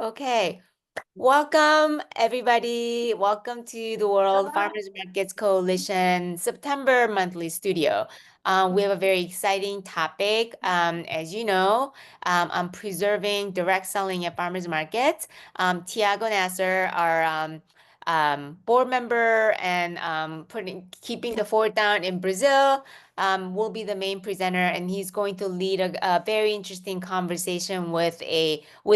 Okay. Welcome, everybody. Welcome to the World Farmers Markets Coalition September monthly studio. We have a very exciting topic. As you know, I'm preserving direct selling at farmers markets. Tiago Nasser, our board member and keeping the fort down in Brazil, will be the main presenter, and he's going to lead a very interesting conversation with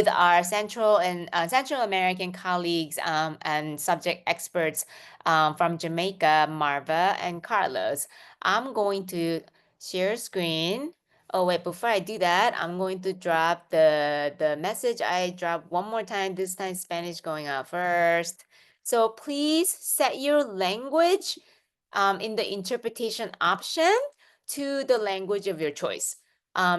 our Central American colleagues and subject experts from Jamaica, Marva and Carlos. I'm going to share screen. Oh wait, before I do that, I'm going to drop the message I dropped one more time. This time Spanish going out first. So please set your language in the interpretation option to the language of your choice.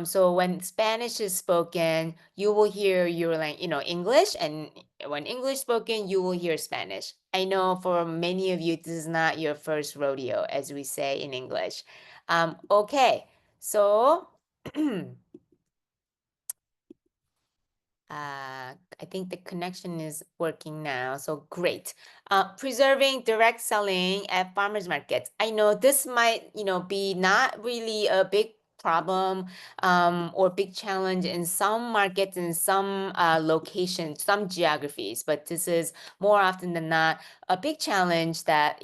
So when Spanish is spoken, you will hear English, and when English spoken, you will hear Spanish. I know for many of you, this is not your first rodeo, as we say in English. Okay, so I think the connection is working now, so great. Preserving direct selling at farmers markets. I know this might, be not really a big problem or big challenge in some markets, in some locations, some geographies, but this is more often than not a big challenge that,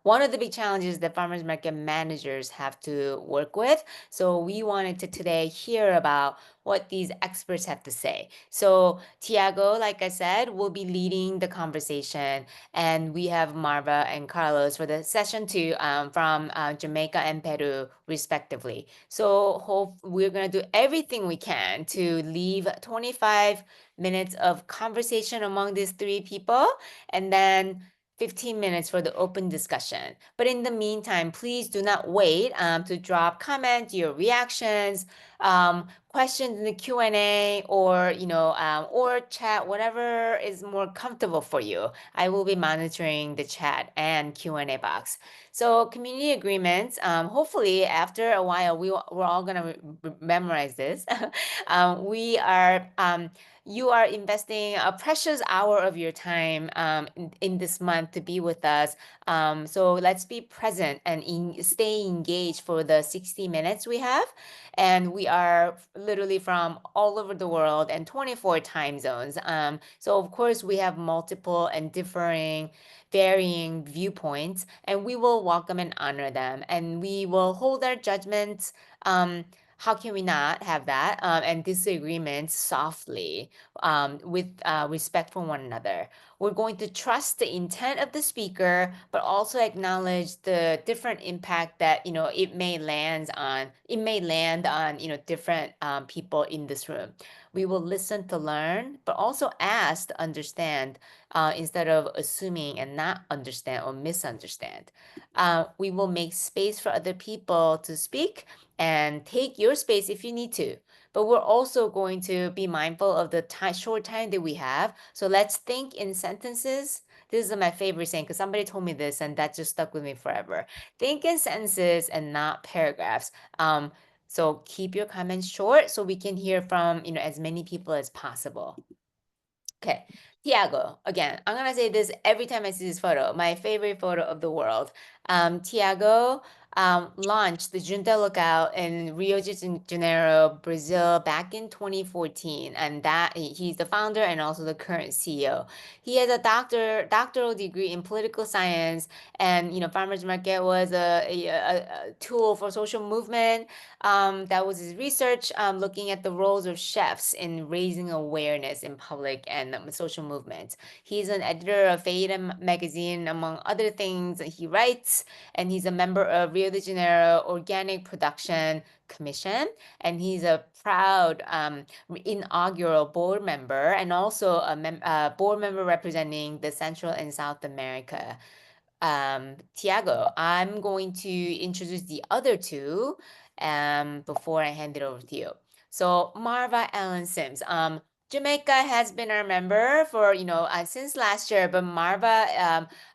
one of the big challenges that farmers market managers have to work with. So we wanted to today hear about what these experts have to say. So Tiago, like I said, will be leading the conversation, and we have Marva and Carlos for the session two from Jamaica and Peru, respectively. So we're gonna do everything we can to leave 25 minutes of conversation among these three people, and then 15 minutes for the open discussion. But in the meantime, please do not wait to drop comments, your reactions, questions in the Q&A, or chat, whatever is more comfortable for you. I will be monitoring the chat and Q&A box. So community agreements, hopefully after a while, we're all gonna memorize this. We are you are investing a precious hour of your time in this month to be with us. So let's be present and stay engaged for the 60 minutes we have. And we are literally from all over the world and 24 time zones. So of course we have multiple and varying viewpoints, and we will welcome and honor them, and we will hold our judgments. How can we not have that? And disagreements softly, with respect for one another. We're going to trust the intent of the speaker, but also acknowledge the different impact that it may land on. It may land on different people in this room. We will listen to learn, but also ask to understand instead of assuming and not understand or misunderstand. We will make space for other people to speak and take your space if you need to. But we're also going to be mindful of the short time that we have. So let's think in sentences. This is my favorite saying because somebody told me this and that just stuck with me forever. Think in sentences and not paragraphs. So keep your comments short so we can hear from as many people as possible. Okay, Tiago, again, I'm gonna say this every time I see this photo, my favorite photo of the world. Tiago launched the Junta Lookout in Rio de Janeiro, Brazil back in 2014, and that he's the founder and also the current CEO. He has a doctoral degree in political science, and farmers market was a tool for social movement. That was his research, looking at the roles of chefs in raising awareness in public and social movements. He's an editor of Feira magazine, among other things. He writes, and he's a member of Rio de Janeiro Organic Production Commission, and he's a proud inaugural board member and also a board member representing the Central and South America. Tiago, I'm going to introduce the other two before I hand it over to you. So Marva Allen Sims, Jamaica has been our member for, since last year, but Marva,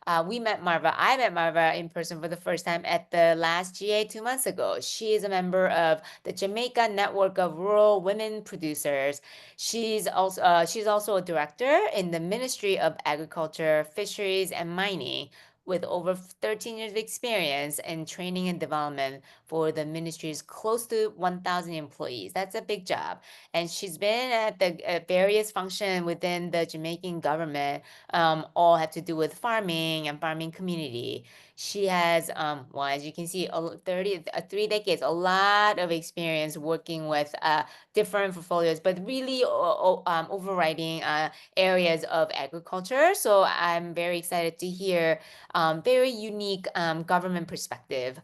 I met Marva in person for the first time at the last GA 2 months ago. She is a member of the Jamaica Network of Rural Women Producers. She's also a director in the Ministry of Agriculture, Fisheries, and Mining, with over 13 years of experience in training and development for the ministry's close to 1,000 employees. That's a big job. And she's been at the various functions within the Jamaican government, all have to do with farming and farming community. She has, well, as you can see, 3 decades, a lot of experience working with different portfolios, but really overriding areas of agriculture. So I'm very excited to hear very unique government perspective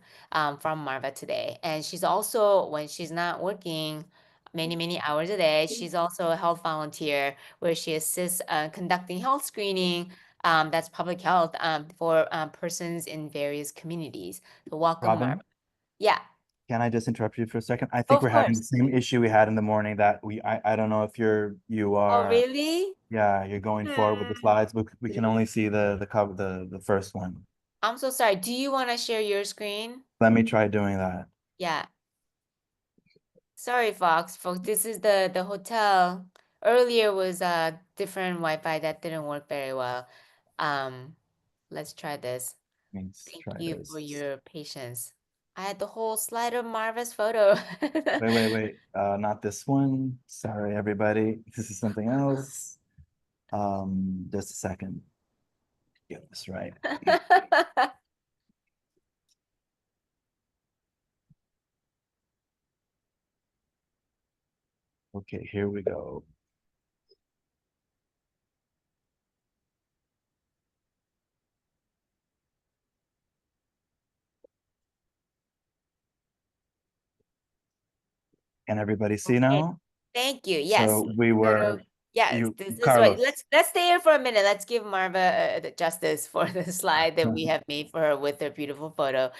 from Marva today. And she's also, when she's not working many hours a day, she's also a health volunteer where she assists conducting health screening. That's public health for persons in various communities. So welcome, Marva. Robin, Yeah, can I just interrupt you for a second? I think of we're having the course. same issue we had in the morning that I don't know if you Oh, are, really? yeah, you're going forward with the Hmm. slides, but we can only see the cover, the first one. I'm so sorry. Do you want to share your screen? Let me try doing that. Yeah. Sorry, Fox. Folks, this is the hotel. Earlier was a different Wi-Fi that didn't work very well. Um, let's try this. Let's Thank try you for this. your patience. I had the whole slide of Marva's photo. Wait. Not this one. Sorry, everybody. This is something else. Just a second. Get this right. Okay, here we go. Can everybody see Okay. now? Thank you. Yes. So we So, were yes, you, this is right. Carlos. Let's stay here for a minute. Let's give Marva the justice for the slide that we have made for her with her beautiful photo.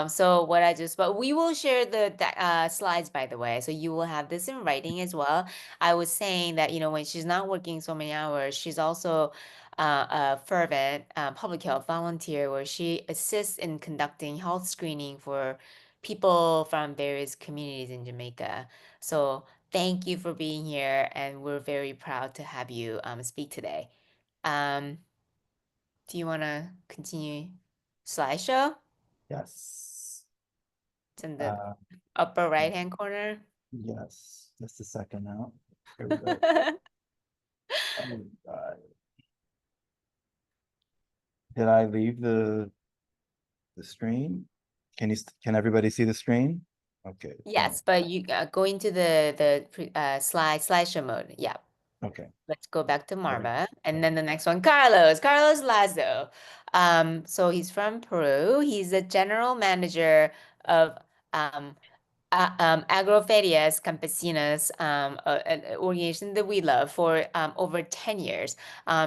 So what I just, but we will share the slides, by the way. So you will have this in writing as well. I was saying that, when she's not working so many hours, she's also a fervent public health volunteer where she assists in conducting health screening for people from various communities in Jamaica. So thank you for being here, and we're very proud to have you speak today. Um, do you want to continue slideshow? Yes. It's in the Uh, upper right-hand corner. yes. Just a second now. Here we go. Oh, God. Did I leave the screen? Can everybody see the screen? Okay, fine. Yes, but you go into the slideshow mode. Yeah. Okay. Let's go back to There we Marva. And go. then the next one, Carlos Lazo. So he's from Peru. He's the general manager of um, Agroferias Campesinas, an organization that we love for over 10 years.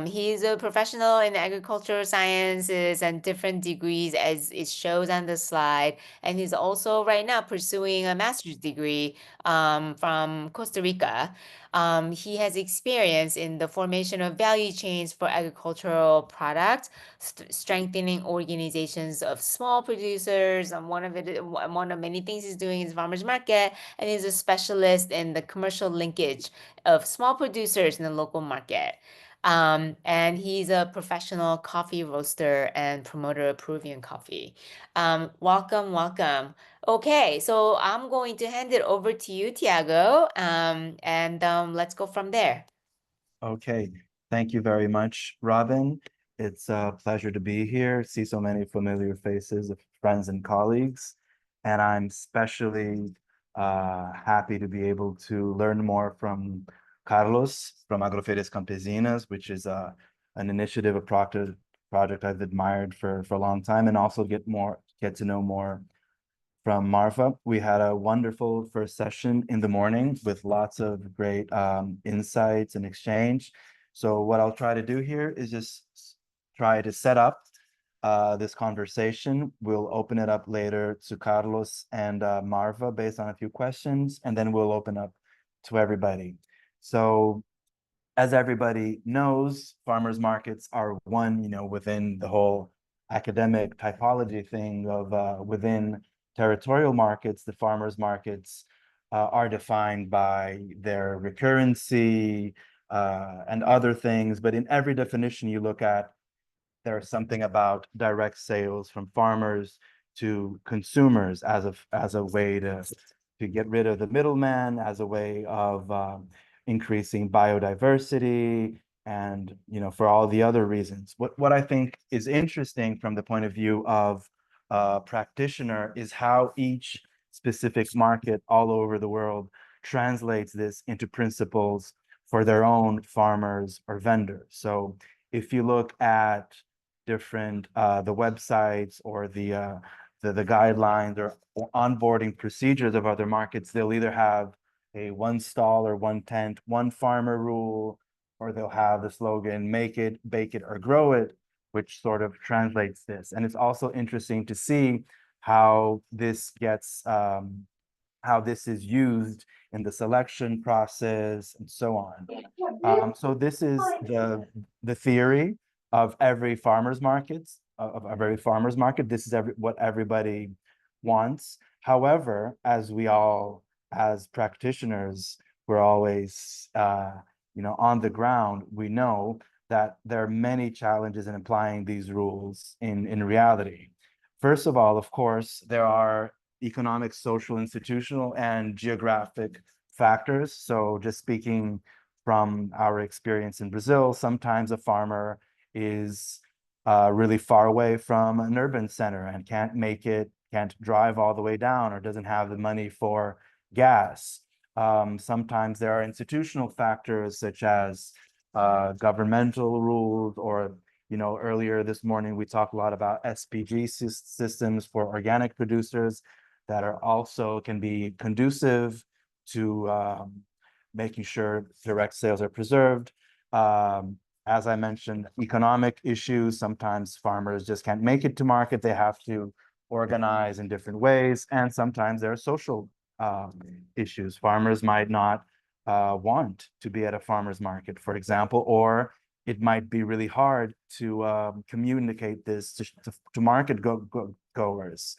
He's a professional in agricultural sciences and different degrees, as it shows on the slide. And he's also right now pursuing a master's degree from Costa Rica. He has experience in the formation of value chains for agricultural products, strengthening organizations of small producers. And one of many things he's doing is farmers market, and he's a specialist in the commercial linkage of small producers in the local market. And he's a professional coffee roaster and promoter of Peruvian coffee. Welcome. Okay, so I'm going to hand it over to you, Tiago, and let's go from there. Okay. Thank you very much, Robin. It's a pleasure to be here, see so many familiar faces of friends and colleagues. And I'm especially happy to be able to learn more from Carlos from Agroferias Campesinas, which is an initiative, a project I've admired for a long time, and also get to know more from Marfa. We had a wonderful first session in the morning with lots of great insights and exchange. So what I'll try to do here is just try to set up this conversation. We'll open it up later to Carlos and Marva based on a few questions, and then we'll open up to everybody. So as everybody knows, farmers markets are one, within the whole academic typology thing of within territorial markets, the farmers markets are defined by their recurrency and other things. But in every definition you look at, there's something about direct sales from farmers to consumers as a way to get rid of the middleman, as a way of increasing biodiversity, and for all the other reasons. What I think is interesting from the point of view of a practitioner is how each specific market all over the world translates this into principles for their own farmers or vendors. So if you look at different the websites or the guidelines or onboarding procedures of other markets, they'll either have a one stall or one tent, one farmer rule, or they'll have the slogan, make it, bake it, or grow it, which sort of translates this. And it's also interesting to see how this gets how this is used in the selection process and so on. So this is the theory of every farmer's markets, of every farmer's market. This is what everybody wants. However, as practitioners, we're always, on the ground. We know that there are many challenges in applying these rules in reality. First of all, of course, there are economic, social, institutional, and geographic factors. So just speaking from our experience in Brazil, sometimes a farmer is really far away from an urban center and can't drive all the way down, or doesn't have the money for gas. Sometimes there are institutional factors such as governmental rules, or earlier this morning we talked a lot about SPG systems for organic producers that are also can be conducive to making sure direct sales are preserved. As I mentioned, economic issues. Sometimes farmers just can't make it to market. They have to organize in different ways. And sometimes there are social issues. Farmers might not want to be at a farmer's market, for example, or it might be really hard to communicate this to market goers.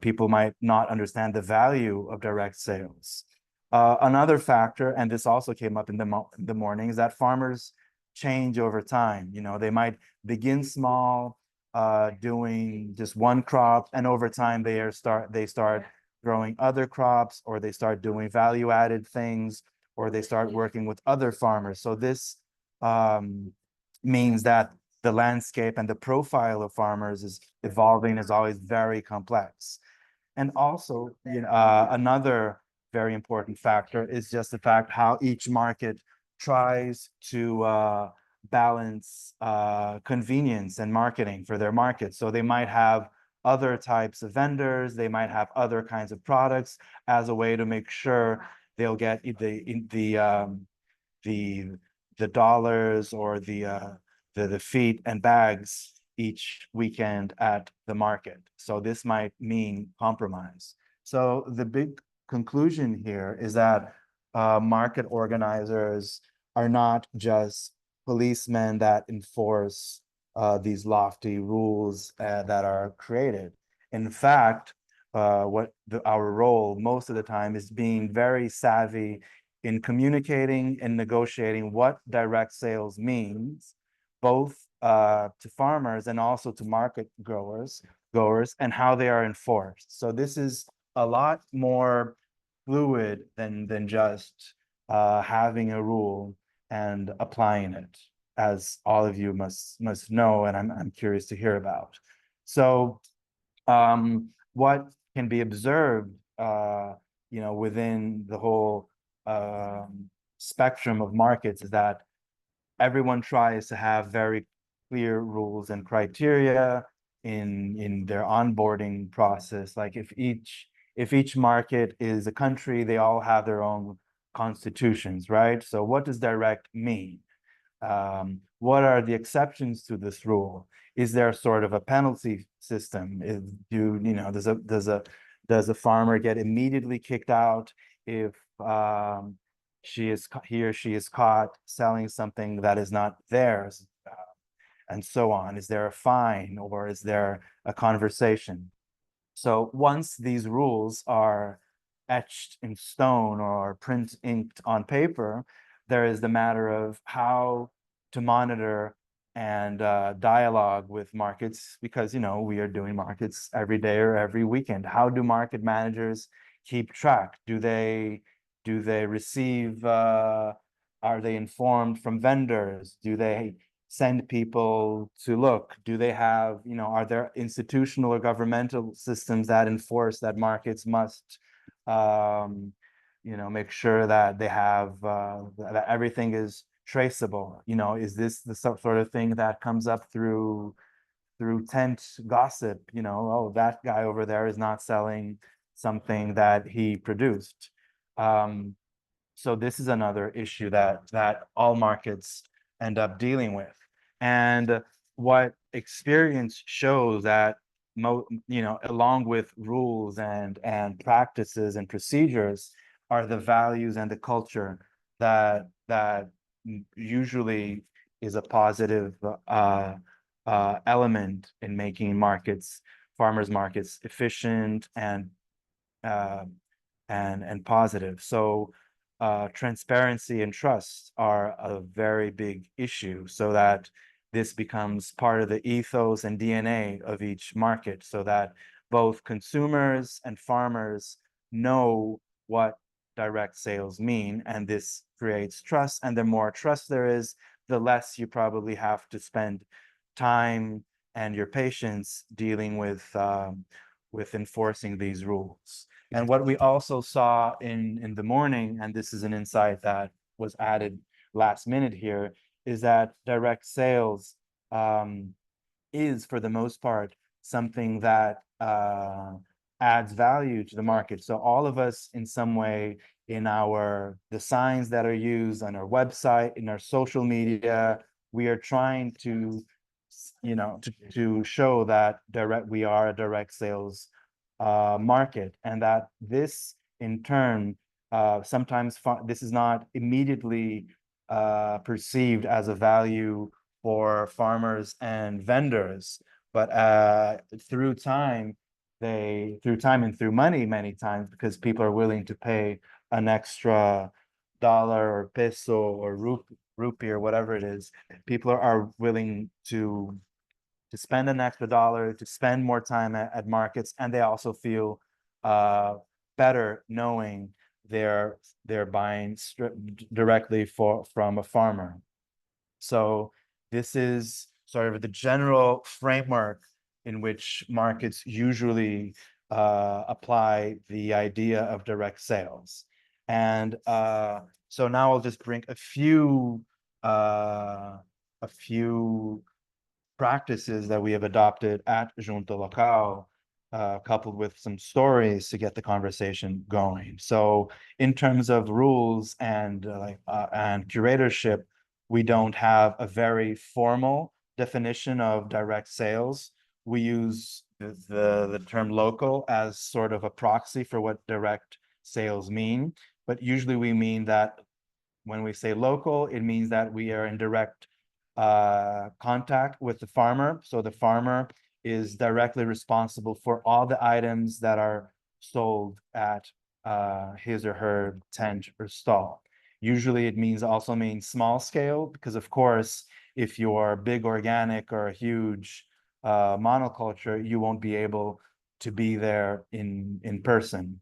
People might not understand the value of direct sales. Another factor, and this also came up in the morning, is that farmers change over time. They might begin small, doing just one crop, and over time they start growing other crops, or they start doing value-added things, or they start working with other farmers. So this means that the landscape and the profile of farmers is evolving, is always very complex. And also, another very important factor is just the fact how each market tries to balance convenience and marketing for their market. So they might have other types of vendors, they might have other kinds of products as a way to make sure they'll get the dollars or the feet and bags each weekend at the market. So this might mean compromise. So the big conclusion here is that market organizers are not just policemen that enforce these lofty rules that are created. In fact, our role most of the time is being very savvy in communicating and negotiating what direct sales means, both to farmers and also to market goers, and how they are enforced. So this is a lot more fluid than just having a rule and applying it, as all of you must know, and I'm curious to hear about. So what can be observed within the whole spectrum of markets is that everyone tries to have very clear rules and criteria in their onboarding process. Like if each market is a country, they all have their own constitutions, right? So what does direct mean? What are the exceptions to this rule? Is there sort of a penalty system? Does a farmer get immediately kicked out if he or she is caught selling something that is not theirs, and so on. Is there a fine or is there a conversation? So once these rules are etched in stone or print inked on paper, there is the matter of how to monitor and dialogue with markets, because we are doing markets every day or every weekend. How do market managers keep track? Do they receive? Are they informed from vendors? Do they send people to look? Do they have, are there institutional or governmental systems that enforce that markets must, make sure that they have, that everything is traceable? Is this the sort of thing that comes up through tent gossip? Oh, that guy over there is not selling something that he produced. So this is another issue that all markets end up dealing with. And what experience shows that along with rules and practices and procedures are the values and the culture that usually is a positive element in making farmers markets efficient uh, and positive. So transparency and trust are a very big issue, so that this becomes part of the ethos and DNA of each market, so that both consumers and farmers know what direct sales mean, and this creates trust. And the more trust there is, the less you probably have to spend time and your patience dealing with enforcing these rules. And what we also saw in the morning, and this is an insight that was added last minute here, is that direct sales is, for the most part, something that adds value to the market. So all of us, in some way, in the signs that are used on our website, in our social media, we are trying to to show that we are a direct sales market, and that this in turn sometimes this is not immediately perceived as a value for farmers and vendors, but through time and through money, many times, because people are willing to pay an extra dollar or peso or rupee or whatever it is, people are willing to spend an extra dollar, to spend more time at markets, and they also feel better knowing they're buying directly from a farmer. So this is sort of the general framework in which markets usually apply the idea of direct sales. And so now I'll just bring a few practices that we have adopted at Junta Local, coupled with some stories to get the conversation going. So in terms of rules and curatorship, we don't have a very formal definition of direct sales. We use the term local as sort of a proxy for what direct sales mean. But usually we mean that when we say local, it means that we are in direct contact with the farmer. So the farmer is directly responsible for all the items that are sold at his or her tent or stall. Usually it also means small scale, because of course, if you're big organic or a huge monoculture, you won't be able to be there in person.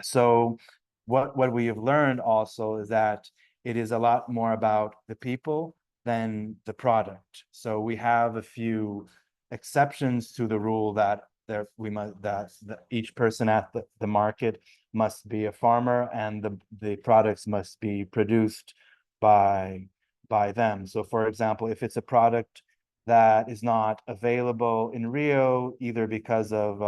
So what we have learned also is that it is a lot more about the people than the product. So we have a few exceptions to the rule that each person at the market must be a farmer, and the products must be produced by them. So for example, if it's a product that is not available in Rio, either because of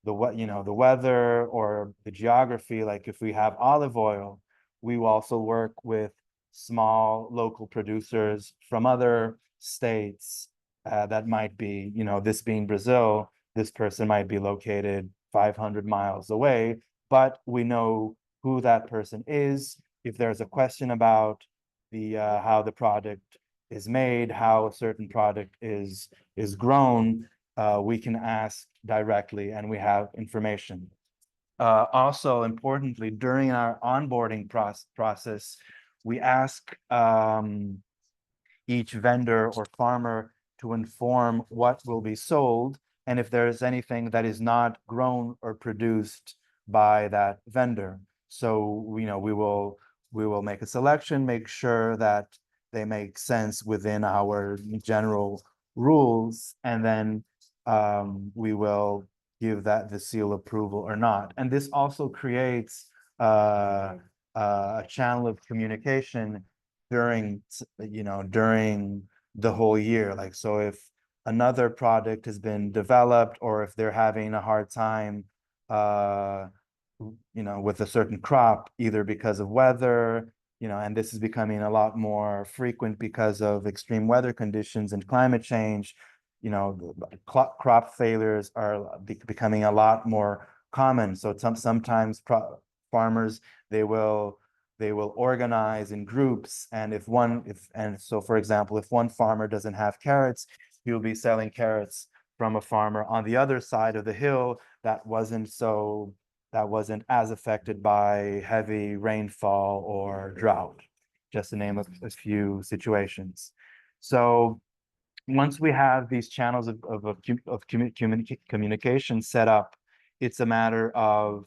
the weather or the geography, like if we have olive oil, we will also work with small local producers from other states that might be, this being Brazil, this person might be located 500 miles away, but we know who that person is. if there's a question about the how the product is made, how a certain product is grown, we can ask directly and we have information. Also importantly, during our onboarding process, we ask each vendor or farmer to inform what will be sold and if there is anything that is not grown or produced by that vendor. So, you know, we will make a selection, make sure that they make sense within our general rules, and then we will give that the seal approval or not. And this also creates a channel of communication during, you know, during the whole year. Like, so if another product has been developed or if they're having a hard time, you know, with a certain crop, either because of weather, you know, and this is becoming a lot more frequent because of extreme weather conditions and climate change, you know, crop failures are becoming a lot more common. So sometimes farmers, they will organize in groups, and so for example, if one farmer doesn't have carrots, he'll be selling carrots from a farmer on the other side of the hill that wasn't as affected by heavy rainfall or drought, just to name a few situations. So once we have these channels of communication set up, it's a matter of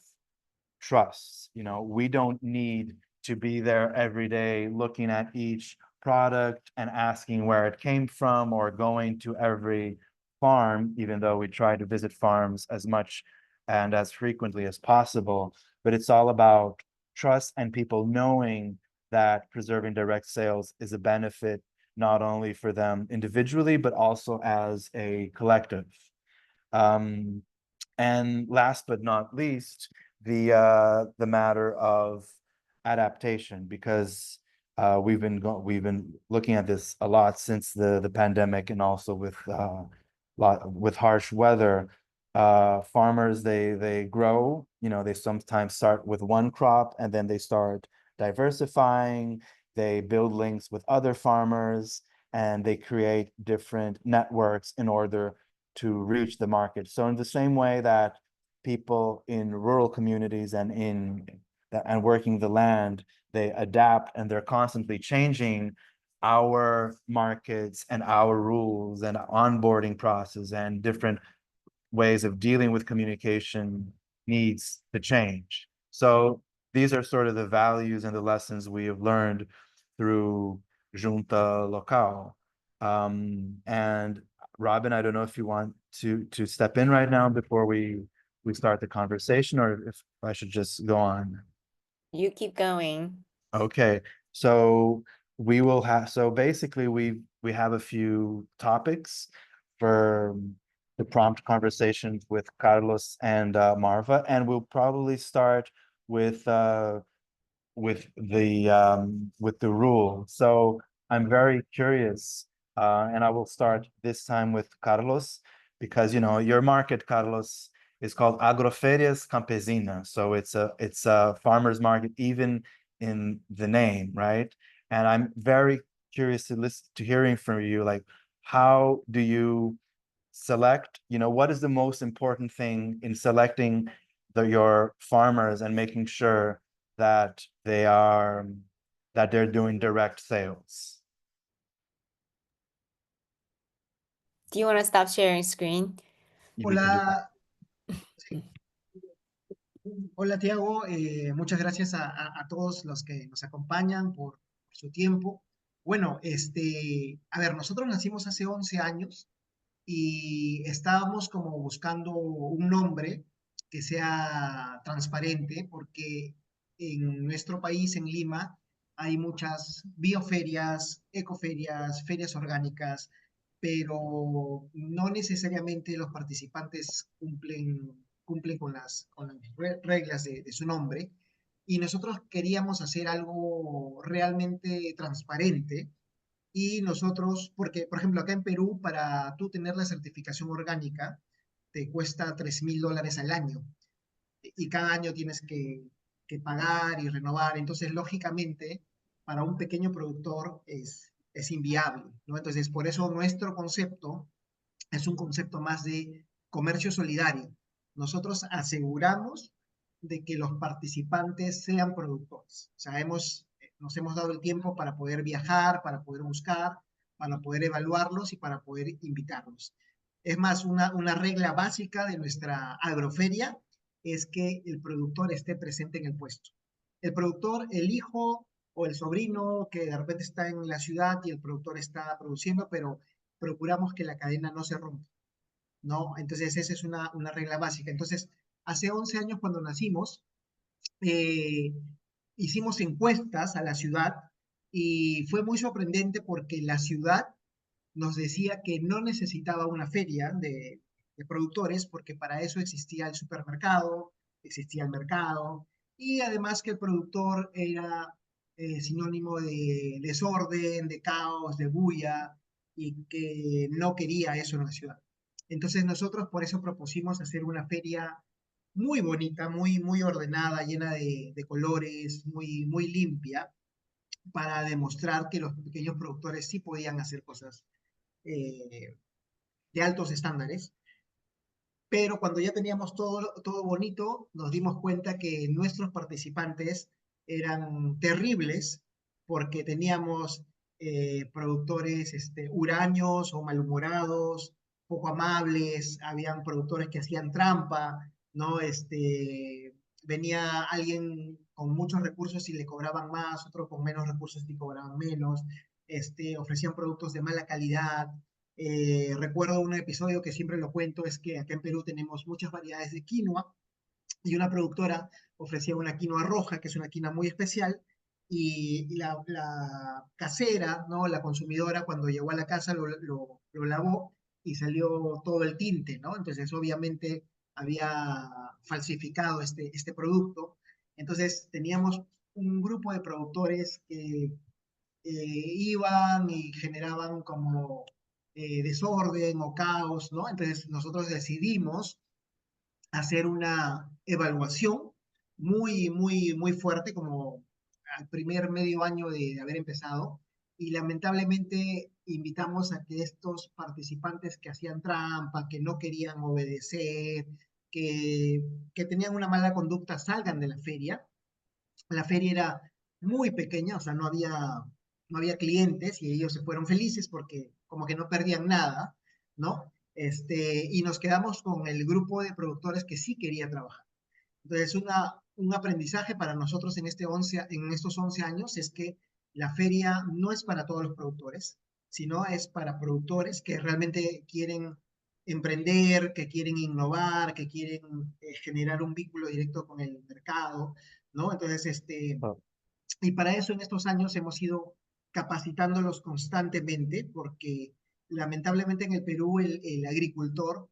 trust. You know, we don't need to be there every day looking at each product and asking where it came from or going to every farm, even though we try to visit farms as much and as frequently as possible. But it's all about trust and people knowing that preserving direct sales is a benefit not only for them individually, but also as a collective. And last but not least, the matter of adaptation, because we've been looking at this a lot since the pandemic, and also with harsh weather. Farmers, they grow, you know, they sometimes start with one crop and then they start diversifying, they build links with other farmers, and they create different networks in order to reach the market. So in the same way that people in rural communities and working the land, they adapt and they're constantly changing, our markets and our rules and onboarding process and different ways of dealing with communication needs to change. So these are sort of the values and the lessons we have learned through Junta Local. And Robin, I don't know if you want to step in right now before we start the conversation, or if I should just go on. You keep going. Okay, so basically we have a few topics for the prompt conversations with Carlos and Marva, and we'll probably start with with the rule. So I'm very curious, and I will start this time with Carlos, because you know your market, Carlos, is called Agroferias Campesinas. So it's a farmers market, even in the name, right? And I'm very curious to listen to hearing from you, like how do you select, you know, what is the most important thing in selecting your farmers and making sure that they're doing direct sales? Do you want to stop sharing screen? We can do that. Hola, sí. Hola Tiago, muchas gracias a todos los que nos acompañan por su tiempo. Bueno, a ver, nosotros nacimos hace 11 años y estábamos como buscando un nombre que sea transparente, porque en nuestro país, en Lima, hay muchas bioferias, ecoferias, ferias orgánicas, pero no necesariamente los participantes cumplen con las reglas de su nombre. Y nosotros queríamos hacer algo realmente transparente, y nosotros, porque por ejemplo acá en Perú, para tú tener la certificación orgánica, te cuesta $3,000 al año, y cada año tienes que que pagar y renovar. Entonces, lógicamente, para un pequeño productor es inviable, ¿no? Entonces, por eso nuestro concepto es un concepto más de comercio solidario. Nosotros aseguramos de que los participantes sean productores. O sea, nos hemos dado el tiempo para poder viajar, para poder buscar, para poder evaluarlos y para poder invitarlos. Es más, una regla básica de nuestra agroferia es que el productor esté presente en el puesto. El productor, el hijo o el sobrino que de repente está en la ciudad y el productor está produciendo, pero procuramos que la cadena no se rompa, ¿no? Entonces, esa es una regla básica. Entonces, hace 11 años cuando nacimos, eh, hicimos encuestas a la ciudad y fue muy sorprendente porque la ciudad nos decía que no necesitaba una feria de productores porque para eso existía el supermercado, existía el mercado y además que el productor era sinónimo de desorden, de caos, de bulla y que no quería eso en la ciudad. Entonces nosotros por eso propusimos hacer una feria muy bonita, muy ordenada, llena de colores, muy limpia, para demostrar que los pequeños productores sí podían hacer cosas de altos estándares, pero cuando ya teníamos todo bonito, nos dimos cuenta que nuestros participantes eran terribles porque teníamos productores huraños o malhumorados, poco amables, habían productores que hacían trampa, ¿no? Venía alguien con muchos recursos y le cobraban más, otro con menos recursos y cobraban menos, ofrecían productos de mala calidad. Recuerdo un episodio que siempre lo cuento, es que acá en Perú tenemos muchas variedades de quinoa y una productora ofrecía una quinoa roja, que es una quinoa muy especial, y la casera, ¿no? La consumidora, cuando llegó a la casa lo lavó y salió todo el tinte, ¿no? Entonces, obviamente, había falsificado este producto. Entonces, teníamos un grupo de productores que iban y generaban como desorden o caos, ¿no? Entonces nosotros decidimos hacer una evaluación muy fuerte, como al primer medio año de haber empezado, y lamentablemente invitamos a que estos participantes que hacían trampa, que no querían obedecer, que tenían una mala conducta, salgan de la feria. La feria era muy pequeña, o sea, no había clientes y ellos se fueron felices porque como que no perdían nada, ¿no? Y nos quedamos con el grupo de productores que sí quería trabajar. Entonces, un aprendizaje para nosotros en estos 11 años es que la feria no es para todos los productores, sino es para productores que realmente quieren emprender, que quieren innovar, que quieren generar un vínculo directo con el mercado, ¿no? Entonces, Oh, y para eso en estos años hemos ido capacitándolos constantemente porque lamentablemente en el Perú el agricultor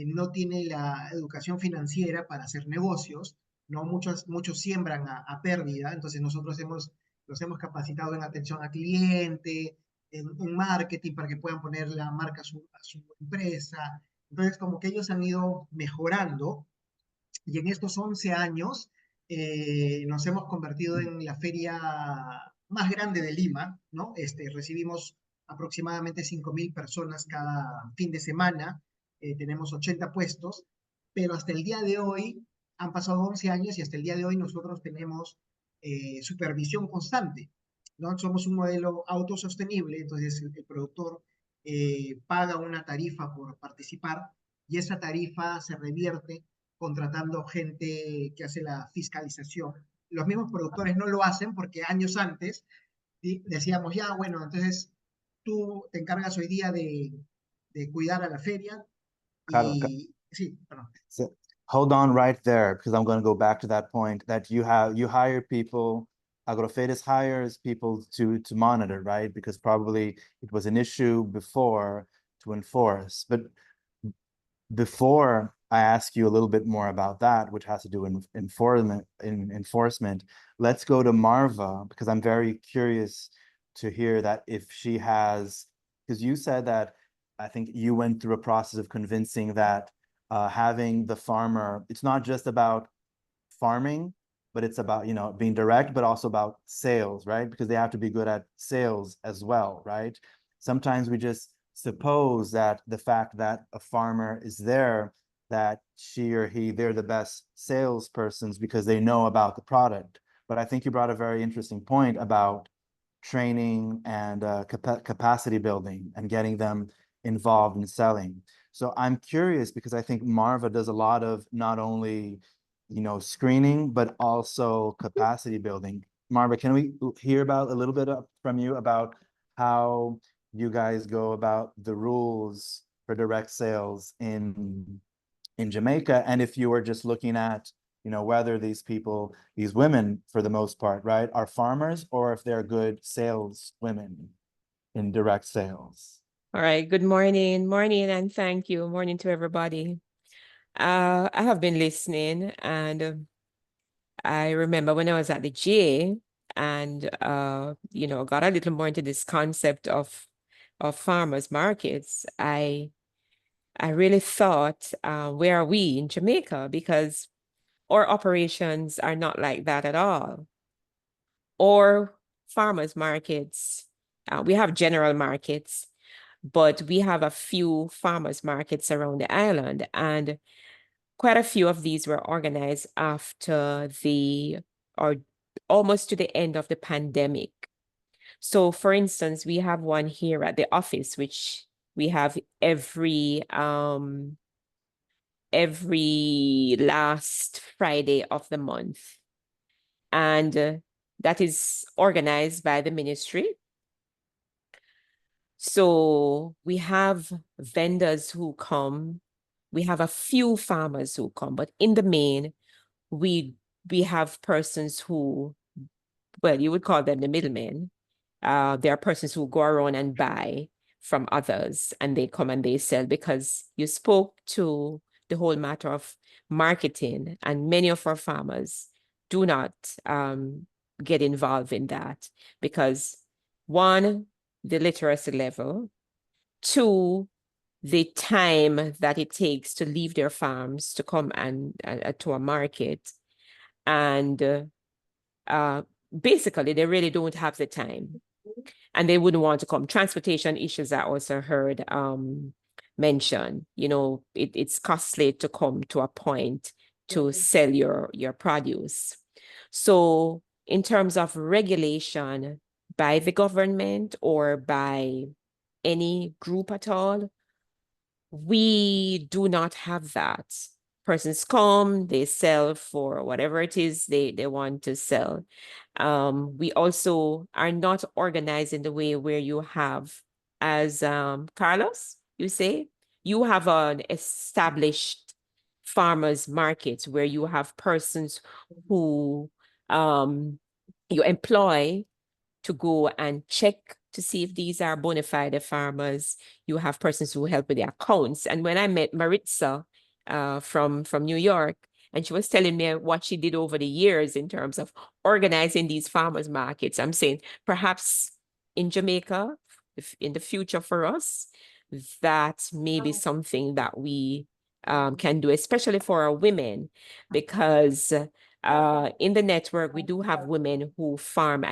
no tiene la educación financiera para hacer negocios, ¿no? Muchos siembran a pérdida, entonces nosotros los hemos capacitado en atención al cliente, en marketing para que puedan poner la marca a su empresa. Entonces como que ellos han ido mejorando y en estos 11 años nos hemos convertido en la feria más grande de Lima, ¿no? Recibimos aproximadamente 5.000 personas cada fin de semana, tenemos 80 puestos, pero hasta el día de hoy, han pasado 11 años y hasta el día de hoy nosotros tenemos supervisión constante, ¿no? Somos un modelo autosostenible, entonces el productor paga una tarifa por participar y esa tarifa se revierte contratando gente que hace la fiscalización. Los mismos productores no lo hacen porque años antes decíamos, ya, bueno, entonces tú te encargas hoy día de cuidar a la feria claro. y sí, perdón. So hold on right there, because I'm going to go back to that point that you hire people, Agrofedes hires people to monitor, right? Because probably it was an issue before to enforce. But before I ask you a little bit more about that, which has to do in enforcement, let's go to Marva, because I'm very curious to hear that if she has, because you said that I think you went through a process of convincing that having the farmer, it's not just about farming, but it's about, you know, being direct, but also about sales, right? Because they have to be good at sales as well, right? Sometimes we just suppose that the fact that a farmer is there, that she or he, they're the best salespersons because they know about the product. But I think you brought a very interesting point about training and capacity building and getting them involved in selling. So I'm curious because I think Marva does a lot of not only, you know, screening, but also capacity building. Marva, can we hear about a little bit from you about how you guys go about the rules for direct sales in Jamaica? And if you were just looking at, you know, whether these people, these women, for the most part, right, are farmers, or if they're good sales women in direct sales. All right. Good morning, and thank you. Morning to everybody. I have been listening, and I remember when I was at the GA, and you know, got a little more into this concept of farmers markets. I really thought, where are we in Jamaica? Because our operations are not like that at all. Or farmers markets, we have general markets, but we have a few farmers markets around the island, and quite a few of these were organized after or almost to the end of the pandemic. So for instance, we have one here at the office, which we have every last Friday of the month. And that is organized by the ministry. So we have vendors who come. We have a few farmers who come, but in the main, we have persons who, well, you would call them the middlemen. There are persons who go around and buy from others, and they come and they sell, because you spoke to the whole matter of marketing, and many of our farmers do not get involved in that because, one, the literacy level, two, the time that it takes to leave their farms to come and to a market, and basically they really don't have the time, and they wouldn't want to come. Transportation issues are also heard mentioned. You know, it's costly to come to a point to sell your produce. So in terms of regulation by the government or by any group at all, we do not have that. Persons come, they sell for whatever it is they want to sell. We also are not organized in the way where you have, as Carlos, you say, you have an established farmers market where you have persons who you employ to go and check to see if these are bona fide farmers. You have persons who help with the accounts. And when I met Maritza from New York, and she was telling me what she did over the years in terms of organizing these farmers markets, I'm saying perhaps in Jamaica, in the future for us, that may be something that we can do, especially for our women, because in the network, we do have women who farm.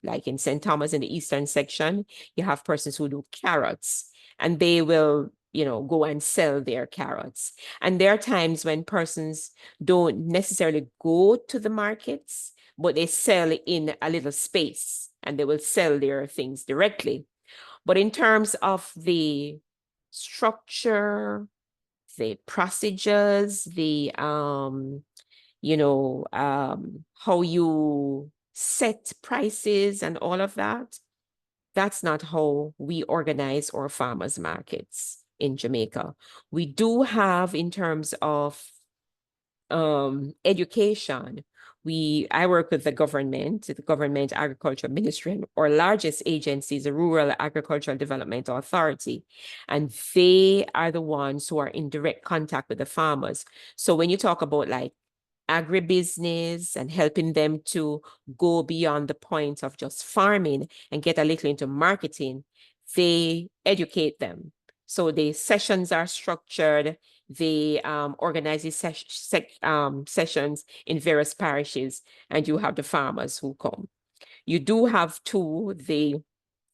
Like in St. Thomas in the eastern section, you have persons who do carrots, and they will, you know, go and sell their carrots. And there are times when persons don't necessarily go to the markets, but they sell in a little space, and they will sell their things directly. But in terms of the structure, the procedures, the you know, how you set prices and all of that, that's not how we organize our farmers markets in Jamaica. We do have, in terms of education, I work with the government agriculture ministry, and our largest agency is the Rural Agricultural Development Authority, and they are the ones who are in direct contact with the farmers. So when you talk about like agribusiness and helping them to go beyond the point of just farming and get a little into marketing, they educate them. So the sessions are structured. they organize these sessions in various parishes, and you have the farmers who come. You do have too the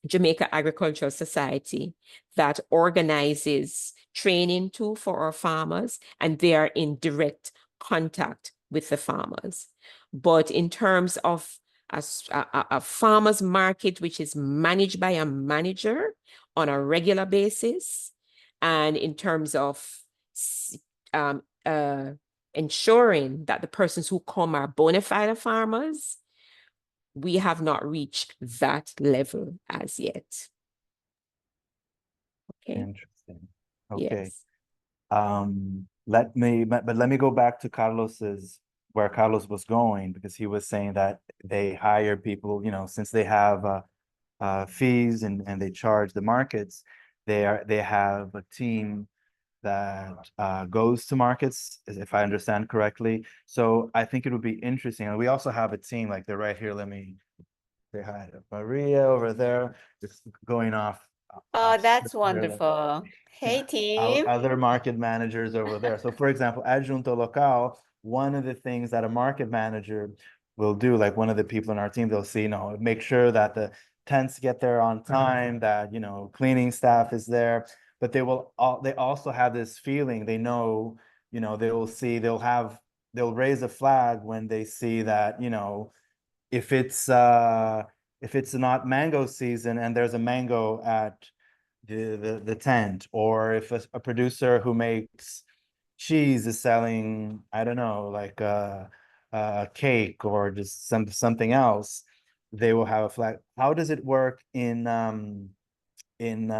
Jamaica Agricultural Society that organizes training too for our farmers, and they are in direct contact with the farmers. But in terms of a farmers market, which is managed by a manager on a regular basis, and in terms of ensuring that the persons who come are bona fide farmers, we have not reached that level as yet. Okay. Interesting. Okay. Yes. Let me go back to Carlos's, where Carlos was going, because he was saying that they hire people, you know, since they have fees and they charge the markets, they have a team that goes to markets, if I understand correctly. So I think it would be interesting. And we also have a team, like they're right here. Let me say hi to Maria over there, just going off. Oh, that's script here, like, wonderful. Hey, team. other market managers over there. So for example, Adjunto Local, one of the things that a market manager will do, like one of the people in our team, they'll see, you know, make sure that the tents get there on time, that, you know, cleaning staff is there, but they also have this feeling, they know, you know, they'll raise a flag when they see that, you know, if it's not mango season and there's a mango at the tent, or if a producer who makes cheese is selling, I don't know, like a cake or just something else, they will have a flag. How does it work in in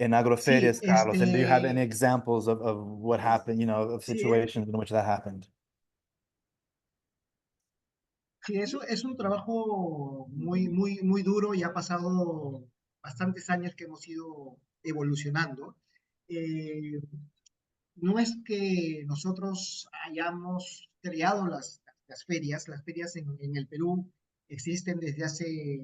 Sí, agroferias, Carlos? And do you have any examples of what happened, you know, of sí, situations in which that happened? sí, eso es un trabajo muy duro y ha pasado bastantes años que hemos ido evolucionando. Eh, no es que nosotros hayamos creado las ferias en el Perú existen desde hace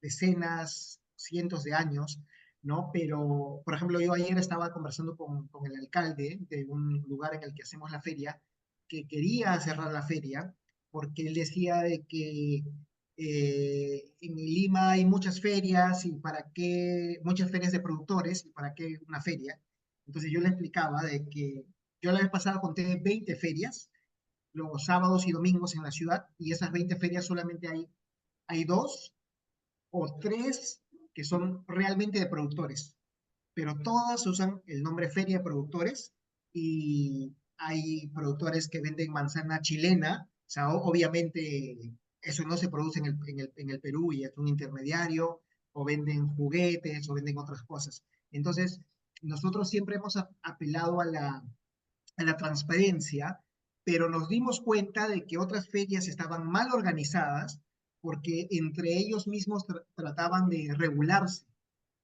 decenas, cientos de años, ¿no? Pero, por ejemplo, yo ayer estaba conversando con el alcalde de un lugar en el que hacemos la feria, que quería cerrar la feria, porque él decía de que en Lima hay muchas ferias y para qué, muchas ferias de productores y para qué una feria. Entonces yo le explicaba de que yo la vez pasada conté 20 ferias, los sábados y domingos en la ciudad, y esas 20 ferias solamente hay dos o tres que son realmente de productores, pero todas usan el nombre Feria de Productores y hay productores que venden manzana chilena, o sea, obviamente eso no se produce en el Perú y es un intermediario, o venden juguetes o venden otras cosas. Entonces, nosotros siempre hemos apelado a la transparencia, pero nos dimos cuenta de que otras ferias estaban mal organizadas porque entre ellos mismos trataban de regularse.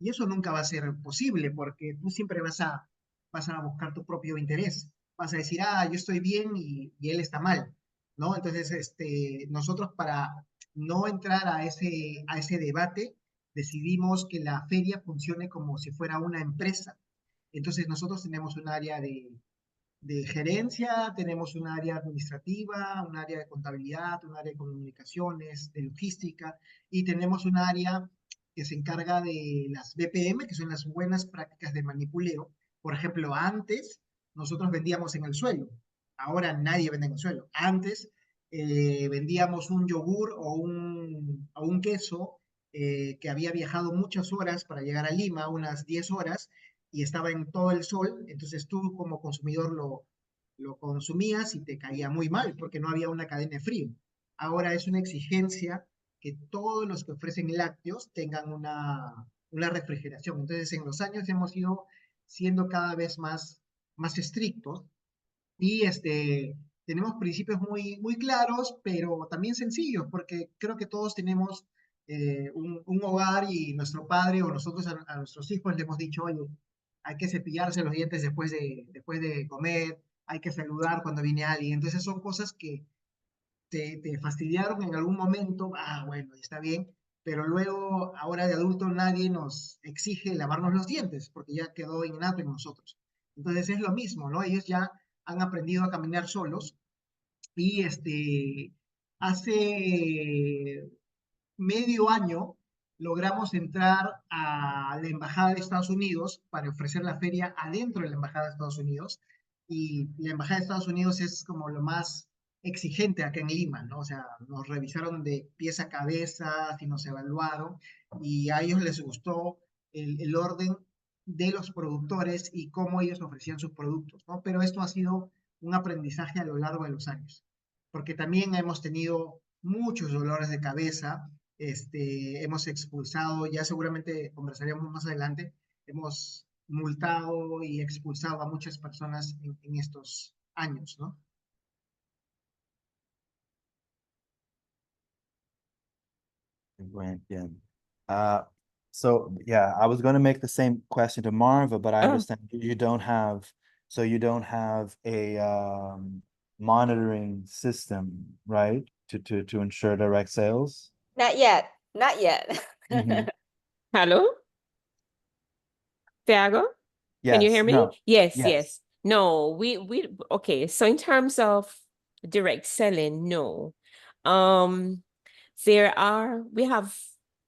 Y eso nunca va a ser posible porque tú siempre vas a buscar tu propio interés. Vas a decir, ah, yo estoy bien y él está mal, ¿no? Entonces, nosotros para no entrar a ese debate, decidimos que la feria funcione como si fuera una empresa. Entonces, nosotros tenemos un área de gerencia, tenemos un área administrativa, un área de contabilidad, un área de comunicaciones, de logística, y tenemos un área que se encarga de las BPM, que son las buenas prácticas de manipuleo. Por ejemplo, antes nosotros vendíamos en el suelo, ahora nadie vende en el suelo. Antes vendíamos un yogur o un queso que había viajado muchas horas para llegar a Lima, unas 10 horas, y estaba en todo el sol, entonces tú como consumidor lo consumías y te caía muy mal porque no había una cadena de frío. Ahora es una exigencia que todos los que ofrecen lácteos tengan una refrigeración. Entonces en los años hemos ido siendo cada vez más estrictos y tenemos principios muy claros, pero también sencillos, porque creo que todos tenemos un hogar y nuestro padre o nosotros a nuestros hijos le hemos dicho, oye, hay que cepillarse los dientes después de comer, hay que saludar cuando viene alguien. Entonces son cosas que te fastidiaron en algún momento, ah, bueno, está bien, pero luego, ahora de adulto, nadie nos exige lavarnos los dientes, porque ya quedó innato en nosotros. Entonces es lo mismo, ¿no? Ellos ya han aprendido a caminar solos y hace medio año logramos entrar a la Embajada de Estados Unidos para ofrecer la feria adentro de la Embajada de Estados Unidos. Y la Embajada de Estados Unidos es como lo más exigente acá en Lima, ¿no? O sea, nos revisaron de pies a cabeza, y nos evaluaron, y a ellos les gustó el orden de los productores y cómo ellos ofrecían sus productos, ¿no? Pero esto ha sido un aprendizaje a lo largo de los años, porque también hemos tenido muchos dolores de cabeza, hemos expulsado, ya seguramente conversaríamos más adelante, hemos multado y expulsado a muchas personas en estos años, ¿no? Right, yeah. So yeah, I was going to make the same question to Marva, but I Oh. understand you don't have, so you don't have a monitoring system, right? To ensure direct sales. Not yet. Not yet. Mhm. Hello? Tiago? Can you Yes, hear me? no, Yes, yes. yes. No, okay. So in terms of direct selling, no. We have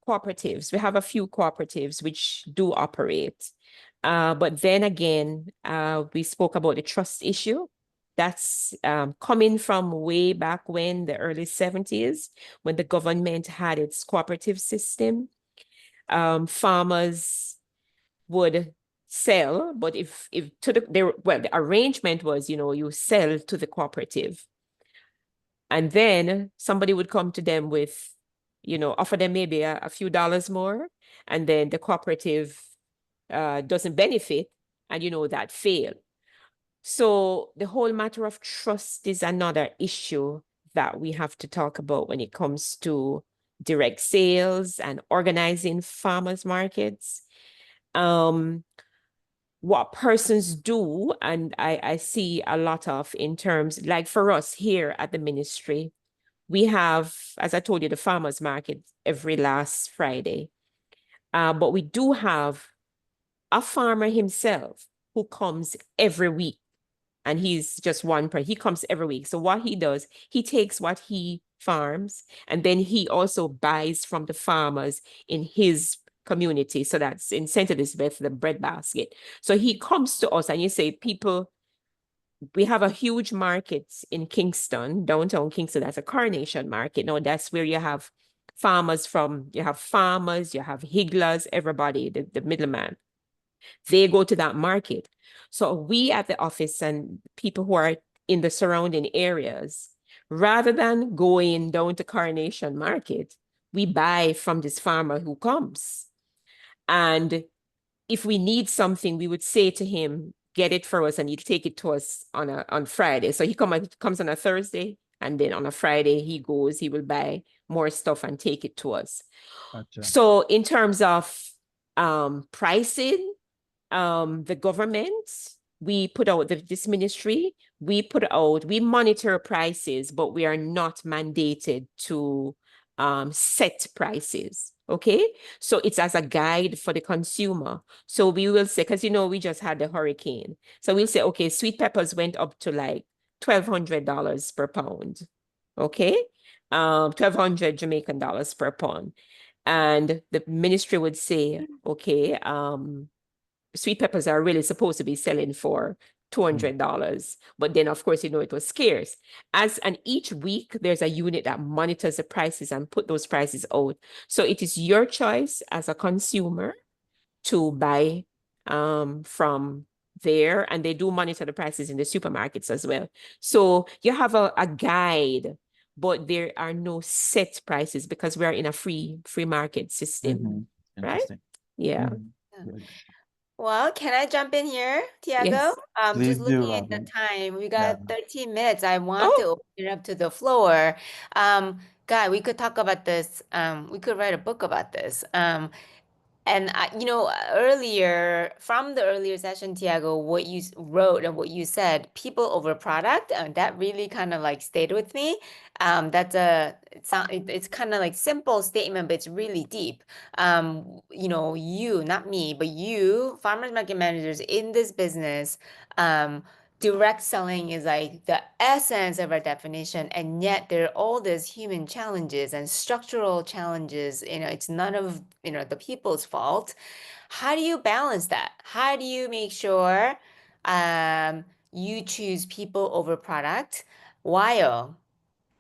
cooperatives. We have a few cooperatives which do operate. But then again, we spoke about the trust issue. That's coming from way back when, the early 70s, when the government had its cooperative system. Farmers would sell, but if to the arrangement was, you sell to the cooperative, and then somebody would come to them with, offer them maybe a few dollars more, and then the cooperative doesn't benefit, and that fail. So the whole matter of trust is another issue that we have to talk about when it comes to direct sales and organizing farmers markets. What persons do, and I see a lot of in terms, like for us here at the ministry, we have, as I told you, the farmers market every last Friday. But we do have a farmer himself who comes every week, and he's just one person. He comes every week. So what he does, he takes what he farms, and then he also buys from the farmers in his community. So that's in St. Elizabeth, the bread basket. So he comes to us, and you say, people, we have a huge market in Kingston, downtown Kingston. That's a Carnation market. Now that's where you have farmers, you have higglers, everybody, the middleman. They go to that market. So we at the office and people who are in the surrounding areas, rather than going down to Carnation Market, we buy from this farmer who comes. And if we need something, we would say to him, get it for us, and he'll take it to us on Friday. So he comes on a Thursday, and then on a Friday he will buy more stuff and take it to us. Gotcha. So in terms of pricing, the government, we put out this ministry, we monitor prices, but we are not mandated to set prices. Okay, so it's as a guide for the consumer. So we will say, because we just had the hurricane, so we'll say, okay, sweet peppers went up to like $1,200 per pound. Okay, 1,200 Jamaican dollars per pound, and the ministry would say, okay, sweet peppers are really supposed to be selling for $200, but then of course it was scarce. And each week there's a unit that monitors the prices and put those prices out. So it is your choice as a consumer to buy from there, and they do monitor the prices in the supermarkets as well. So you have a guide, but there are no set prices because we are in a free market system, right? Interesting. Yeah. Good. Well, can I jump in here, Tiago? Yes. Please Just looking do, at the Robin. time, we got Yeah. 13 minutes. I want to open it up to the floor. Guy, we could talk about this. We could write a book about this. And earlier from the earlier session, Tiago, what you wrote and what you said, people over product, that really kind of like stayed with me. It's kind of like simple statement, but it's really deep. You, not me, but you, farmers market managers in this business, direct selling is like the essence of our definition, and yet there are all these human challenges and structural challenges. It's none of the people's fault. How do you balance that? How do you make sure you choose people over product while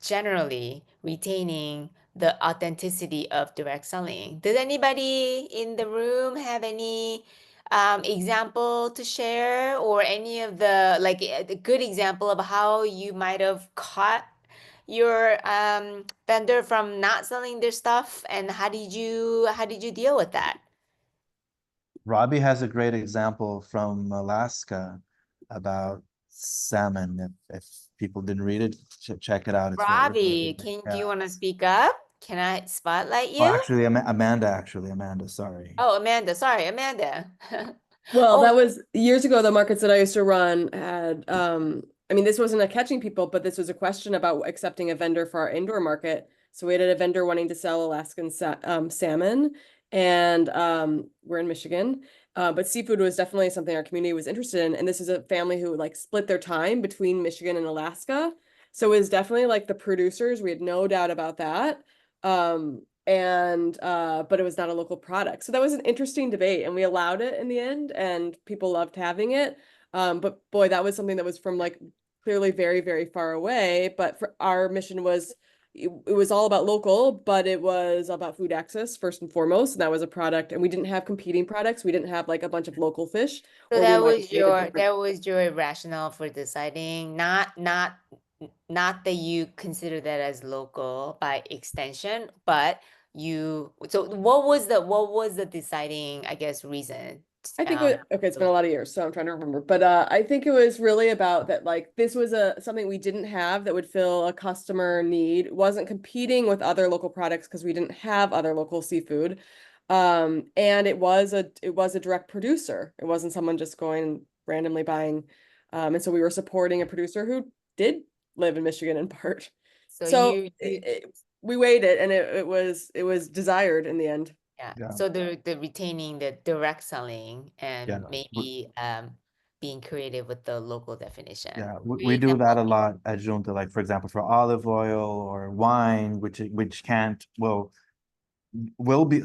generally retaining the authenticity of direct selling? Does anybody in the room have any example to share, or any of the like a good example of how you might have caught your vendor from not selling their stuff, and how did you deal with that? Robbie has a great example from Alaska about salmon. If people didn't read it, check it out. It's very Robbie, interesting. do Yeah. you want to speak up? Can I spotlight Oh, you? actually, Amanda, sorry. Oh, Amanda. Sorry, Amanda. Well, Oh, that was years ago. The markets that I used to run had, I mean, this wasn't a catching people, but this was a question about accepting a vendor for our indoor market. So we had a vendor wanting to sell Alaskan salmon, and we're in Michigan. But seafood was definitely something our community was interested in. And this is a family who like split their time between Michigan and Alaska. So it was definitely like the producers. We had no doubt about that. But it was not a local product. So that was an interesting debate, and we allowed it in the end, and people loved having it. But boy, that was something that was from like clearly very, very far away. But for our mission was it was all about local, but it was about food access first and foremost. And that was a product, and we didn't have competing products. We didn't have like a bunch of local fish. so Or we might make a different. that was your rationale for deciding, not that you consider that as local by extension, but so what was the deciding, I guess, reason? I think it was, okay, it's been a lot of years, so I'm trying to remember. But I think it was really about that, like, this was something we didn't have that would fill a customer need. It wasn't competing with other local products because we didn't have other local seafood. And it was a direct producer. It wasn't someone just going and randomly buying. And so we were supporting a producer who did live in Michigan in part. So we weighed it, and it was desired in the end. Yeah. So the retaining the direct selling and Yeah. maybe being creative with the local definition. Yeah, Great we do that a example. lot at Junta, like for example, for olive oil or wine, which will be,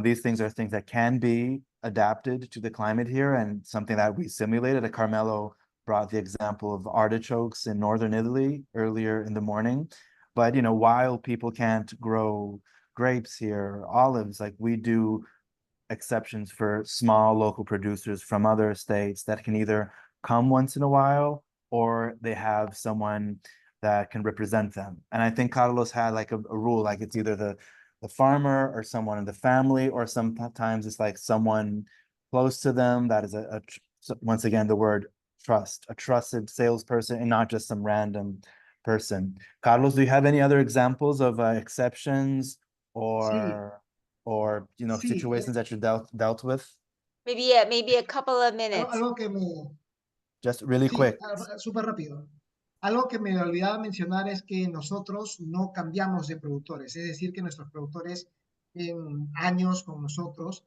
these things are things that can be adapted to the climate here, and something that we simulated. Carmelo brought the example of artichokes in northern Italy earlier in the morning. But while people can't grow grapes here, olives, like we do exceptions for small local producers from other states that can either come once in a while, or they have someone that can represent them. And I think Carlos had like a rule, like it's either the farmer or someone in the family, or sometimes it's like someone close to them that is once again, the word trust, a trusted salesperson, and not just some random person. Carlos, do you have any other examples of exceptions or Sí, situations that you dealt with? Maybe a couple of minutes. algo que me, Just really sí, quick. súper rápido. Algo que me olvidaba mencionar es que nosotros no cambiamos de productores, es decir, que nuestros productores tienen años con nosotros.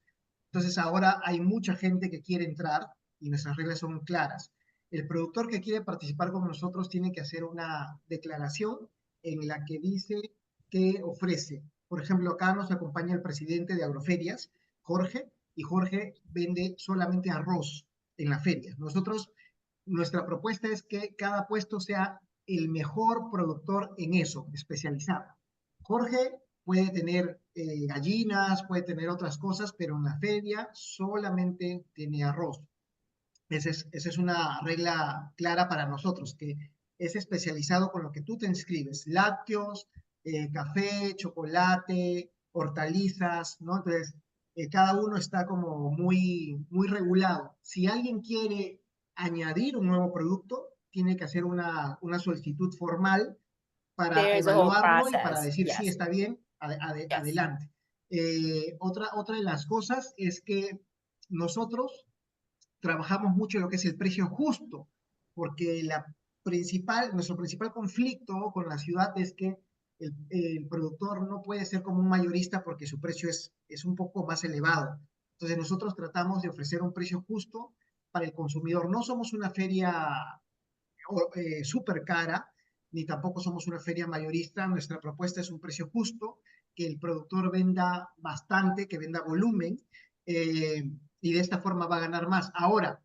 Entonces ahora hay mucha gente que quiere entrar y nuestras reglas son claras. El productor que quiere participar con nosotros tiene que hacer una declaración en la que dice qué ofrece. Por ejemplo, acá nos acompaña el presidente de Agroferias, Jorge, y Jorge vende solamente arroz en la feria. Nuestra propuesta es que cada puesto sea el mejor productor en eso, especializado. Jorge puede tener gallinas, puede tener otras cosas, pero en la feria solamente tiene arroz. Esa es una regla clara para nosotros, que es especializado con lo que tú te inscribes: lácteos, café, chocolate, hortalizas, ¿no? Entonces, cada uno está como muy, muy regulado. Si alguien quiere añadir un nuevo producto, tiene que hacer una solicitud formal para There's a whole evaluarlo y para process. decir sí, Yes. está bien, Yes. adelante. Otra de las cosas es que nosotros trabajamos mucho en lo que es el precio justo, porque nuestro principal conflicto con la ciudad es que el productor no puede ser como un mayorista porque su precio es un poco más elevado. Entonces nosotros tratamos de ofrecer un precio justo para el consumidor. No somos una feria súper cara, ni tampoco somos una feria mayorista. Nuestra propuesta es un precio justo, que el productor venda bastante, que venda volumen, y de esta forma va a ganar más. Ahora,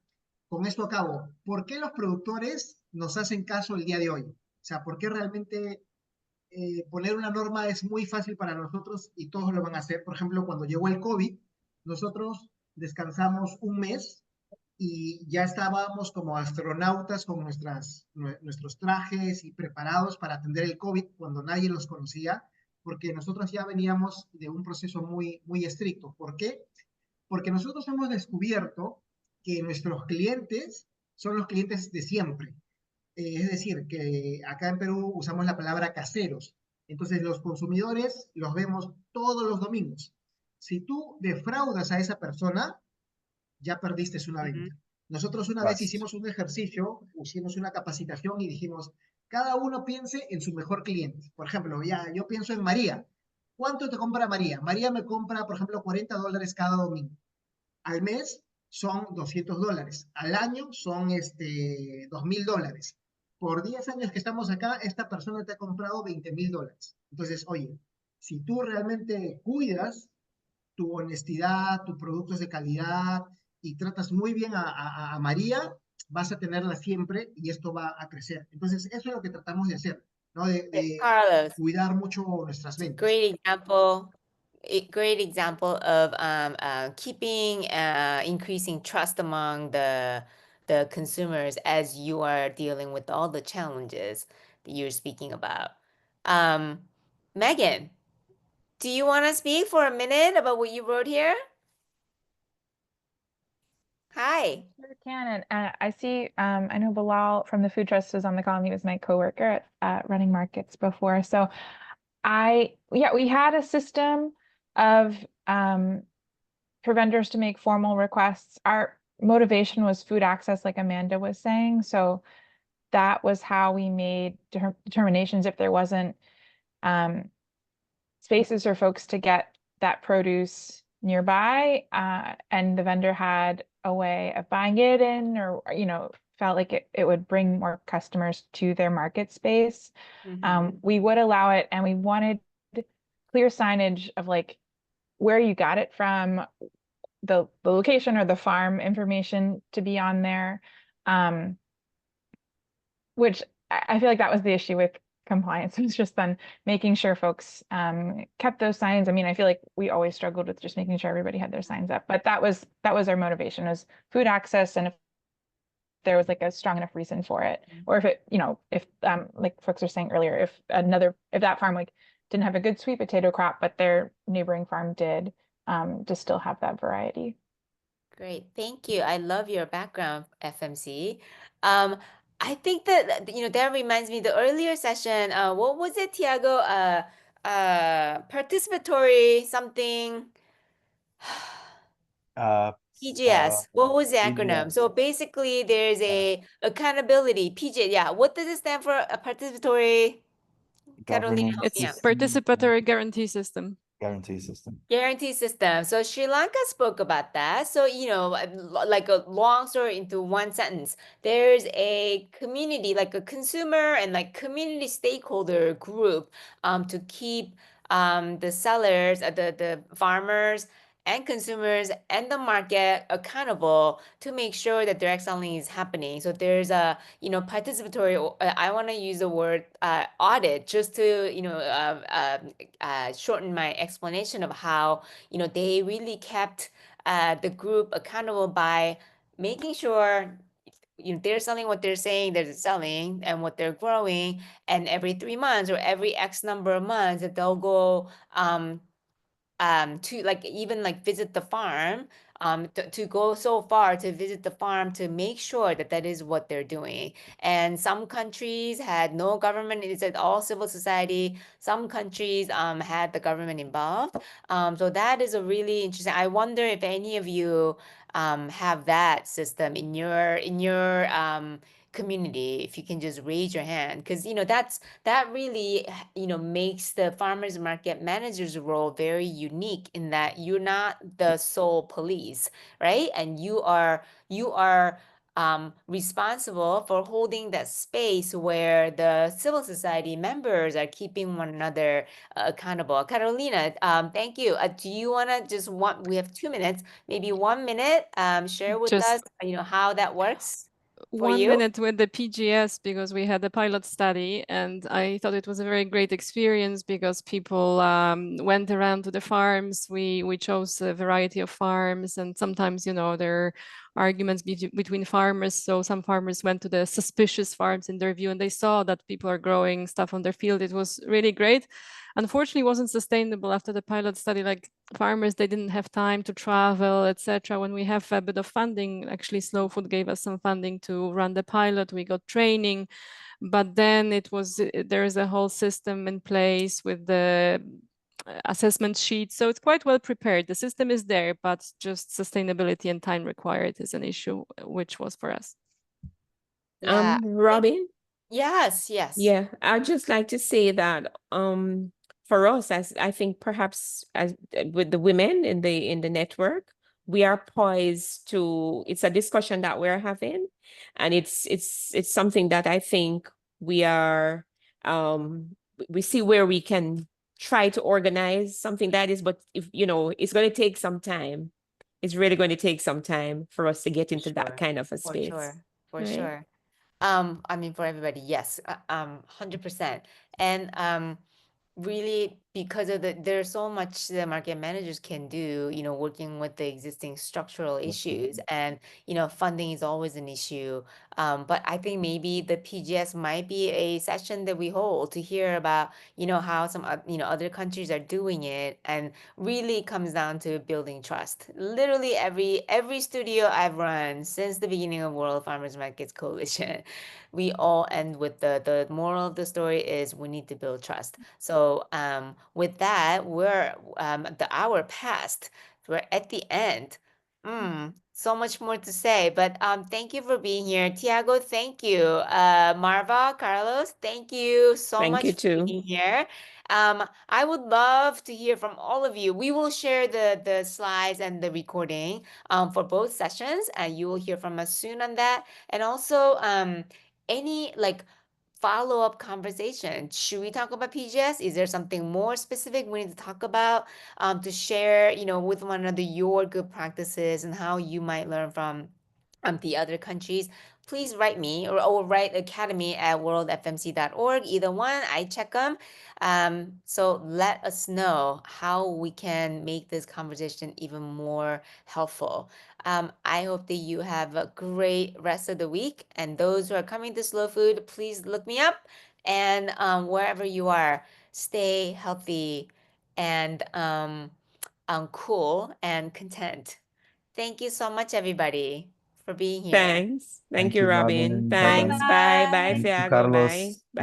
con esto acabo. ¿Por qué los productores nos hacen caso el día de hoy? O sea, ¿por qué realmente poner una norma es muy fácil para nosotros y todos lo van a hacer? Por ejemplo, cuando llegó el COVID, nosotros descansamos un mes y ya estábamos como astronautas con nuestros trajes y preparados para atender el COVID cuando nadie los conocía, porque nosotros ya veníamos de un proceso muy, muy estricto. ¿Por qué? Porque nosotros hemos descubierto que nuestros clientes son los clientes de siempre. Es decir, que acá en Perú usamos la palabra caseros. Entonces los consumidores los vemos todos los domingos. Si tú defraudas a esa persona, ya perdiste una Ujú. venta. Nosotros una vez Trust. hicimos un ejercicio, hicimos una capacitación y dijimos, cada uno piense en su mejor cliente. Por ejemplo, ya yo pienso en María. ¿Cuánto te compra María? María me compra, por ejemplo, $40 cada domingo. Al mes son $200. Al año son $2,000. Por 10 años que estamos acá, esta persona te ha comprado $20,000. Entonces, oye, si tú realmente cuidas tu honestidad, tus productos de calidad y tratas muy bien a María, vas a tenerla siempre y esto va a crecer. Entonces, eso es lo que tratamos de hacer, ¿no? De Carlos, cuidar mucho nuestras it's a ventas. great example of keeping increasing trust among the consumers as you are dealing with all the challenges that you're speaking about. Megan, do you want to speak for a minute about what you wrote here? Hi. Sure can. And I see, I know Bilal from the Food Trust is on the call, and he was my coworker at Running Markets before. So we had a system of for vendors to make formal requests. Our motivation was food access, like Amanda was saying. So that was how we made determinations if there wasn't spaces for folks to get that produce nearby, and the vendor had a way of buying it in, or felt like it would bring more customers to their market space. We would allow it, and we wanted clear signage of like where you got it from, the location or the farm information to be on there, which I feel like that was the issue with compliance. It was just then making sure folks kept those signs. I mean, I feel like we always struggled with just making sure everybody had their signs up, but that was our motivation, was food access, and if there was like a strong enough reason for it, or if it, if like folks were saying earlier, if that farm like didn't have a good sweet potato crop, but their neighboring farm did, to still have that variety. Great, thank you. I love your background, FMC. I think that that reminds me the earlier session. What was it, Tiago? Participatory something. PGS. What was the acronym? PGS. So basically, there's a accountability. PG. Yeah. What does it stand for? A participatory. Carolina, Governance help me It's out. participatory guarantee system. guarantee system. Guarantee system. So Sri Lanka spoke about that. So, like a long story into one sentence, there's a community, like a consumer and like community stakeholder group to keep the sellers, the farmers and consumers and the market accountable to make sure that direct selling is happening. So there's a, participatory, I want to use the word audit just to, shorten my explanation of how, they really kept the group accountable by making sure they're selling what they're saying they're selling and what they're growing, and every 3 months or every X number of months that they'll go to like even like visit the farm to go so far to visit the farm to make sure that that is what they're doing. And some countries had no government, it's all civil society. Some countries had the government involved. So that is a really interesting. I wonder if any of you have that system in your community. If you can just raise your hand, because that really makes the farmers market manager's role very unique in that you're not the sole police, right? And you are responsible for holding that space where the civil society members are keeping one another accountable. Carolina, thank you. Do you want to we have 2 minutes, maybe 1 minute, share with us, Just how that works for 1 you? minute with the PGS, because we had a pilot study and I thought it was a very great experience because people went around to the farms. We chose a variety of farms, and sometimes, there are arguments between farmers. So some farmers went to the suspicious farms in their view, and they saw that people are growing stuff on their field. It was really great. Unfortunately, it wasn't sustainable after the pilot study. Like, farmers, they didn't have time to travel, etc. When we have a bit of funding, actually Slow Food gave us some funding to run the pilot. We got training, but then there is a whole system in place with the assessment sheet. So it's quite well prepared. The system is there, but just sustainability and time required is an issue, which was for us. Yeah. Robin? Yes. Yeah, I'd just like to say that for us, as I think perhaps as with the women in the network, we are poised to, it's a discussion that we're having, and it's something that I think we are we see where we can try to organize something that is, but if it's going to take some time. It's really going to take some time for us to get into that kind of a For space. sure. For right? sure. I mean, for everybody, yes, 100%. And really, because of there's so much the market managers can do, working with the existing structural issues, and funding is always an issue. But I think maybe the PGS might be a session that we hold to hear about, how some other countries are doing it, and really comes down to building trust. Literally every studio I've run since the beginning of World Farmers Markets Coalition, we all end with the moral of the story is we need to build trust. So with that, we're the hour passed. We're at the end. So much more to say, but thank you for being here. Tiago, thank you. Marva, Carlos, thank you so Thank much you for too. being here. I would love to hear from all of you. We will share the slides and the recording for both sessions, and you will hear from us soon on that. And also any follow-up conversation. Should we talk about PGS? Is there something more specific we need to talk about to share, with one another your good practices and how you might learn from the other countries? Please write me or write academy@worldfmc.org. Either one, I check them. So let us know how we can make this conversation even more helpful. I hope that you have a great rest of the week. And those who are coming to Slow Food, please look me up. And wherever you are, stay healthy and cool and content. Thank you so much, everybody, for being here. Thanks. Thank you, you, Robin. Robin. Thanks. Bye-bye. Bye. Bye, Thank you, Thiago. Carlos. Bye. Bye.